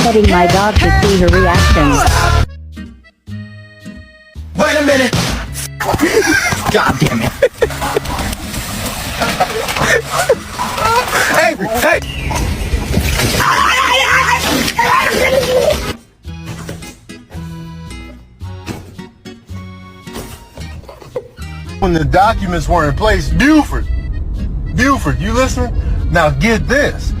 petting my dog to see her reaction. Wait a minute. God damn it. Hey, hey. When the documents were in place, Buford, you listening? Now get this.